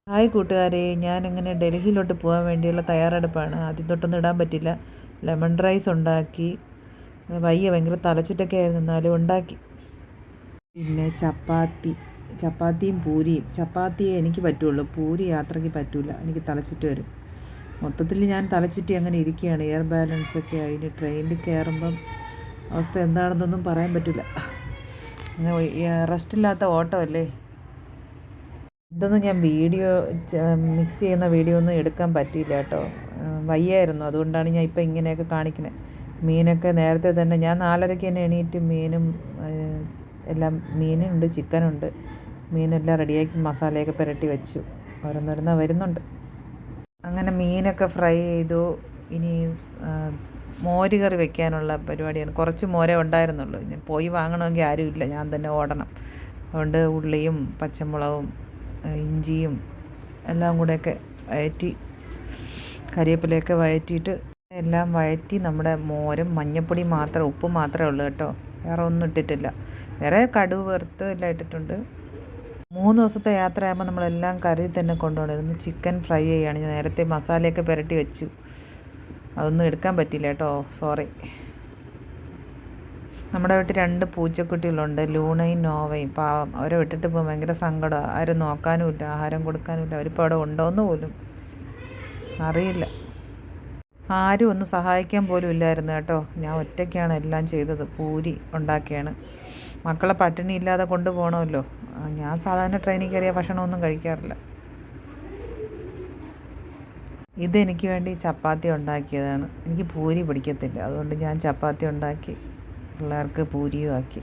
Hi കൂട്ടുകാരെ, ഞാനിങ്ങനെ ഡൽഹിയിലോട്ട് പോകാൻ വേണ്ടിയുള്ള തയ്യാറെടുപ്പാണ്. ആദ്യം തൊട്ടൊന്നും ഇടാൻ പറ്റില്ല. ലെമൺ റൈസ് ഉണ്ടാക്കി. വയ്യ, ഭയങ്കര തലച്ചുറ്റൊക്കെ ആയിരുന്നു, എന്നാലും ഉണ്ടാക്കി. പിന്നെ ചപ്പാത്തിയും പൂരിയും. ചപ്പാത്തിയെ എനിക്ക് പറ്റുള്ളൂ, പൂരി യാത്രയ്ക്ക് പറ്റില്ല, എനിക്ക് തലച്ചുറ്റ് വരും. മൊത്തത്തിൽ ഞാൻ തലച്ചുറ്റി അങ്ങനെ ഇരിക്കുകയാണ്. എയർ ബാലൻസൊക്കെ ആയി ട്രെയിനിൽ കയറുമ്പം അവസ്ഥ എന്താണെന്നൊന്നും പറയാൻ പറ്റില്ല. റെസ്റ്റില്ലാത്ത ഓട്ടമല്ലേ. ഇതൊന്നും ഞാൻ മിക്സ് ചെയ്യുന്ന വീഡിയോ ഒന്നും എടുക്കാൻ പറ്റിയില്ല കേട്ടോ. വയ്യായിരുന്നു, അതുകൊണ്ടാണ് ഞാൻ ഇപ്പം ഇങ്ങനെയൊക്കെ കാണിക്കുന്നത്. മീനൊക്കെ നേരത്തെ തന്നെ ഞാൻ 4:30 തന്നെ എണീറ്റ് എല്ലാം മീനുണ്ട്, ചിക്കനുണ്ട്. മീനെല്ലാം റെഡിയാക്കി മസാലയൊക്കെ പുരട്ടി വെച്ചു. ഓരോന്നോരോന്ന് വരുന്നുണ്ട്. അങ്ങനെ മീനൊക്കെ ഫ്രൈ ചെയ്തു. ഇനി മോര് കറി വെക്കാനുള്ള പരിപാടിയാണ്. കുറച്ച് മോരേ ഉണ്ടായിരുന്നുള്ളൂ. ഇനി പോയി വാങ്ങണമെങ്കിൽ ആരുമില്ല, ഞാൻ തന്നെ ഓടണം. അതുകൊണ്ട് ഉള്ളിയും പച്ചമുളകും ഇഞ്ചിയും എല്ലാം കൂടെയൊക്കെ വഴറ്റി, കരിവേപ്പിലയൊക്കെ വഴറ്റിയിട്ട് എല്ലാം വഴറ്റി നമ്മുടെ മോരും മഞ്ഞൾപ്പൊടി മാത്രം, ഉപ്പ് മാത്രമേ ഉള്ളൂ കേട്ടോ, വേറെ ഒന്നും ഇട്ടിട്ടില്ല. വേറെ കടുക് വറുത്ത് എല്ലാം ഇട്ടിട്ടുണ്ട്. 3 ദിവസത്തെ യാത്രയാകുമ്പോൾ നമ്മളെല്ലാം കറി തന്നെ കൊണ്ടുപോകണം. ചിക്കൻ ഫ്രൈ ചെയ്യുകയാണ്. ഞാൻ നേരത്തെ മസാലയൊക്കെ പുരട്ടി വെച്ചു, അതൊന്നും എടുക്കാൻ പറ്റില്ല കേട്ടോ, സോറി. നമ്മുടെ വീട്ടിൽ 2 പൂച്ചക്കുട്ടികളുണ്ട്, ലൂണയും നോവയും. പാവം, അവരെ വിട്ടിട്ട് ഇപ്പോൾ ഭയങ്കര സങ്കടമാണ്. ആരും നോക്കാനുമില്ല, ആഹാരം കൊടുക്കാനുമില്ല. അവരിപ്പോൾ അവിടെ ഉണ്ടോയെന്ന് പോലും അറിയില്ല. ആരും ഒന്ന് സഹായിക്കാൻ പോലും ഇല്ലായിരുന്നു കേട്ടോ. ഞാൻ ഒറ്റയ്ക്കാണ് എല്ലാം ചെയ്തത്. പൂരി ഉണ്ടാക്കിയാണ്. മക്കളെ പട്ടിണി ഇല്ലാതെ കൊണ്ടുപോകണമല്ലോ. ഞാൻ സാധാരണ ട്രെയിനിൽ കയറിയ ഭക്ഷണമൊന്നും കഴിക്കാറില്ല. ഇതെനിക്ക് വേണ്ടി ചപ്പാത്തി ഉണ്ടാക്കിയതാണ്. എനിക്ക് പൂരി പിടിക്കത്തില്ല, അതുകൊണ്ട് ഞാൻ ചപ്പാത്തി ഉണ്ടാക്കി, പിള്ളേർക്ക് പൂരിയും ആക്കി.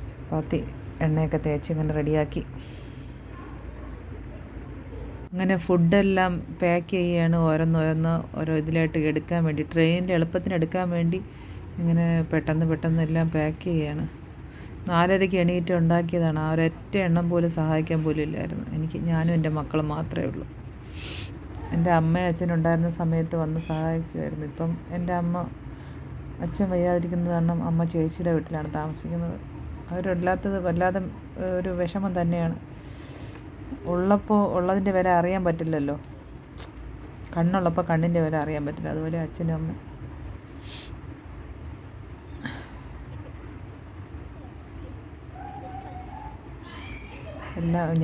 ചപ്പാത്തി എണ്ണയൊക്കെ തേച്ച് ഇങ്ങനെ റെഡിയാക്കി. അങ്ങനെ ഫുഡെല്ലാം പാക്ക് ചെയ്യുകയാണ്. ഓരോ ഇതിലായിട്ട് എടുക്കാൻ വേണ്ടി, ട്രെയിനിൽ എളുപ്പത്തിന് എടുക്കാൻ വേണ്ടി ഇങ്ങനെ പെട്ടെന്ന് എല്ലാം പാക്ക് ചെയ്യുകയാണ്. 4:30 എണീറ്റ് ഉണ്ടാക്കിയതാണ്. ആ ഒരൊറ്റ എണ്ണം പോലും സഹായിക്കാൻ പോലും ഇല്ലായിരുന്നു. ഞാനും എൻ്റെ മക്കളും മാത്രമേ ഉള്ളൂ. എൻ്റെ അമ്മയും അച്ഛനും ഉണ്ടായിരുന്ന സമയത്ത് വന്ന് സഹായിക്കുമായിരുന്നു. ഇപ്പം എൻ്റെ അച്ഛൻ വയ്യാതിരിക്കുന്നത് കാരണം അമ്മ ചേച്ചിയുടെ വീട്ടിലാണ് താമസിക്കുന്നത്. വല്ലാതെ ഒരു വിഷമം തന്നെയാണ്. ഉള്ളപ്പോൾ ഉള്ളതിൻ്റെ വില അറിയാൻ പറ്റില്ലല്ലോ. കണ്ണുള്ളപ്പോൾ കണ്ണിൻ്റെ വില അറിയാൻ പറ്റില്ല. അതുപോലെ അച്ഛനും അമ്മ.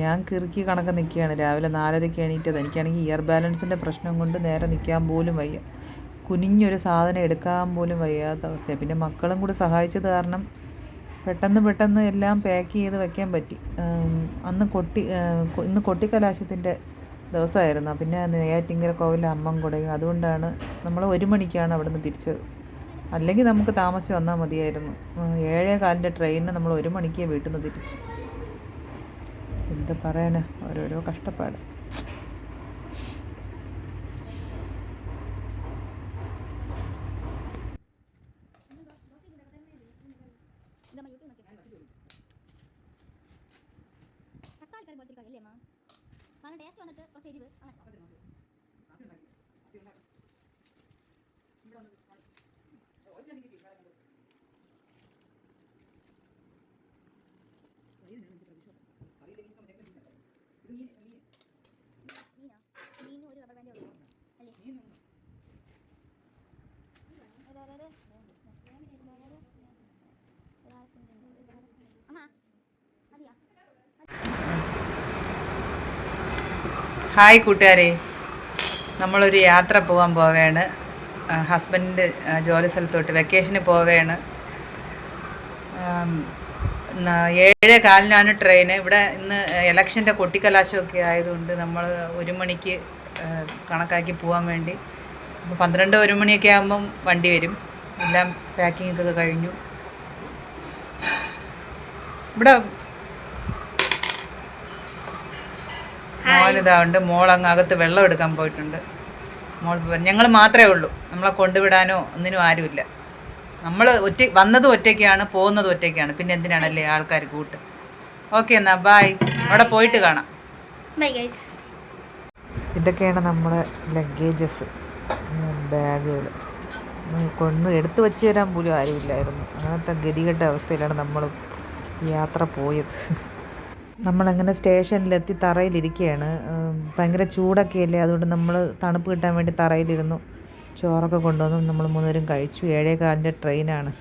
ഞാൻ കിറുക്കി കണക്ക് നിൽക്കുകയാണ്. രാവിലെ 4:30 എണീറ്റത്. എനിക്കാണെങ്കിൽ ഇയർ ബാലൻസിൻ്റെ പ്രശ്നം കൊണ്ട് നേരെ നിൽക്കാൻ പോലും വയ്യ. കുനിഞ്ഞൊരു സാധനം എടുക്കാൻ പോലും വയ്യാത്ത അവസ്ഥയാണ്. പിന്നെ മക്കളും കൂടി സഹായിച്ചത് കാരണം പെട്ടെന്ന് എല്ലാം പാക്ക് ചെയ്ത് വയ്ക്കാൻ പറ്റി. ഇന്ന് കൊട്ടിക്കലാശത്തിൻ്റെ ദിവസമായിരുന്നു. പിന്നെ നെയ്യാറ്റിൻകര കോവിലെ അമ്മൻകുടയും. അതുകൊണ്ടാണ് നമ്മൾ 1 മണിക്കാണ് അവിടെ നിന്ന് തിരിച്ചത്. അല്ലെങ്കിൽ നമുക്ക് താമസിച്ച് വന്നാൽ മതിയായിരുന്നു. 7:15 ട്രെയിനിന് നമ്മൾ 1 മണിക്ക് വീട്ടിൽ നിന്ന് തിരിച്ചു. എന്ത് പറയാനാ, ഓരോരോ കഷ്ടപ്പാട്. ഹായ് കൂട്ടുകാരെ, നമ്മളൊരു യാത്ര പോവുകയാണ്. ഹസ്ബൻഡിൻ്റെ ജോലി സ്ഥലത്തോട്ട് വെക്കേഷന് പോവുകയാണ്. 7:15 ട്രെയിന്. ഇവിടെ ഇന്ന് ഇലക്ഷൻ്റെ കൊട്ടിക്കലാശമൊക്കെ ആയതുകൊണ്ട് നമ്മൾ 1 മണിക്ക് കണക്കാക്കി പോകാൻ വേണ്ടി. 12-1 മണിയൊക്കെ ആകുമ്പം വണ്ടി വരും. എല്ലാം പാക്കിങ്ങൊക്കെ കഴിഞ്ഞു. ഇവിടെ മോളിതാവുണ്ട്. മോളങ്ങ് അകത്ത് വെള്ളം എടുക്കാൻ പോയിട്ടുണ്ട്. ഞങ്ങൾ മാത്രമേ ഉള്ളൂ. നമ്മളെ കൊണ്ടുവിടാനോ ഒന്നിനും ആരുമില്ല. നമ്മൾ വന്നതും ഒറ്റയ്ക്കാണ്, പോകുന്നതും ഒറ്റയ്ക്കാണ്. പിന്നെ എന്തിനാണല്ലേ ആൾക്കാർ കൂട്ട്. ഓക്കെ, എന്നാൽ ബായ്. അവിടെ പോയിട്ട് കാണാം. ഇതൊക്കെയാണ് നമ്മുടെ ലഗേജസ്, ബാഗുകൾ. എടുത്തു വച്ച് തരാൻ പോലും ആരുമില്ലായിരുന്നു. അങ്ങനത്തെ ഗതികെട്ട അവസ്ഥയിലാണ് നമ്മൾ യാത്ര പോയത്. നമ്മളങ്ങനെ സ്റ്റേഷനിലെത്തി തറയിലിരിക്കുകയാണ്. ഭയങ്കര ചൂടൊക്കെ അല്ലേ, അതുകൊണ്ട് നമ്മൾ തണുപ്പ് കിട്ടാൻ വേണ്ടി തറയിലിരുന്നു. ചോറൊക്കെ കൊണ്ടുവന്നു നമ്മൾ 3 പേരും കഴിച്ചു. 7:15 ട്രെയിനാണ്.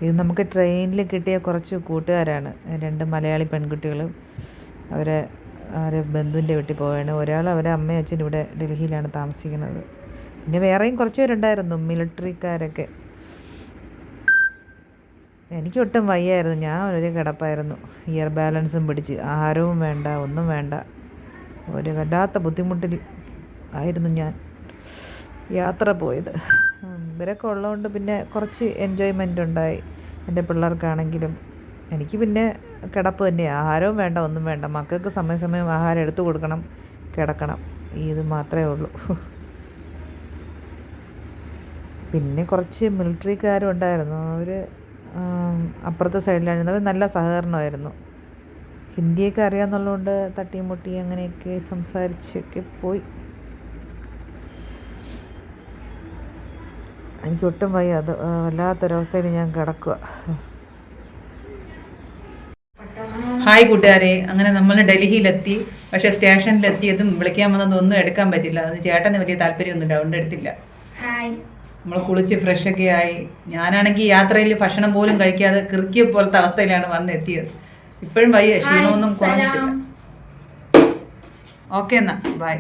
ഇത് നമുക്ക് ട്രെയിനിൽ കിട്ടിയ കുറച്ച് കൂട്ടുകാരാണ്, 2 മലയാളി പെൺകുട്ടികളും. അവരെ ബന്ധുവിൻ്റെ വീട്ടിൽ പോവുകയാണ്. ഒരാൾ അവരെ അമ്മയും അച്ഛനും ഇവിടെ ഡൽഹിയിലാണ് താമസിക്കുന്നത്. പിന്നെ വേറെയും കുറച്ച് പേരുണ്ടായിരുന്നു, മിലിറ്ററിക്കാരൊക്കെ. എനിക്കൊട്ടും വയ്യായിരുന്നു, ഞാൻ ഒരു കിടപ്പായിരുന്നു. ഇയർ ബാലൻസും പിടിച്ച്, ആഹാരവും വേണ്ട, ഒന്നും വേണ്ട. ഒരു വല്ലാത്ത ബുദ്ധിമുട്ടിൽ ആയിരുന്നു ഞാൻ യാത്ര പോയത്. ഇവരൊക്കെ ഉള്ളതുകൊണ്ട് പിന്നെ കുറച്ച് എൻജോയ്മെൻ്റ് ഉണ്ടായി എൻ്റെ പിള്ളേർക്കാണെങ്കിലും. എനിക്ക് പിന്നെ കിടപ്പ് തന്നെയാണ്, ആഹാരവും വേണ്ട, ഒന്നും വേണ്ട. മക്കൾക്ക് സമയം ആഹാരം എടുത്തു കൊടുക്കണം, കിടക്കണം, ഇത് മാത്രമേ ഉള്ളൂ. പിന്നെ കുറച്ച് മിലിറ്ററിക്കാരും ഉണ്ടായിരുന്നു, അവർ അപ്പുറത്തെ സൈഡിലായിരുന്നു. അവർ നല്ല സഹകരണമായിരുന്നു. ഹിന്ദിയൊക്കെ അറിയാമെന്നുള്ളതുകൊണ്ട് തട്ടിയും മുട്ടിയും അങ്ങനെയൊക്കെ സംസാരിച്ചൊക്കെ പോയി. എനിക്കൊട്ടും വയ്യ, അത് വല്ലാത്തൊരവസ്ഥയിൽ ഞാൻ കിടക്കുക. ഹായ് കൂട്ടുകാരെ, അങ്ങനെ നമ്മൾ ഡൽഹിയിലെത്തി. പക്ഷേ സ്റ്റേഷനിലെത്തിയതും വിളിക്കാൻ വന്നതും ഒന്നും എടുക്കാൻ പറ്റില്ല. അത് ചേട്ടന് വലിയ താല്പര്യമൊന്നുമില്ല, അതുകൊണ്ട് എടുത്തില്ല. നമ്മൾ കുളിച്ച് ഫ്രഷൊക്കെ ആയി. ഞാനാണെങ്കിൽ യാത്രയിൽ ഭക്ഷണം പോലും കഴിക്കാതെ കിറുക്കിയ പോലത്തെ അവസ്ഥയിലാണ് വന്നെത്തിയത്. ഇപ്പോഴും വയ്യ, ക്ഷീണമൊന്നും കുറഞ്ഞിട്ടില്ല. ഓക്കെ എന്നാ, ബൈ.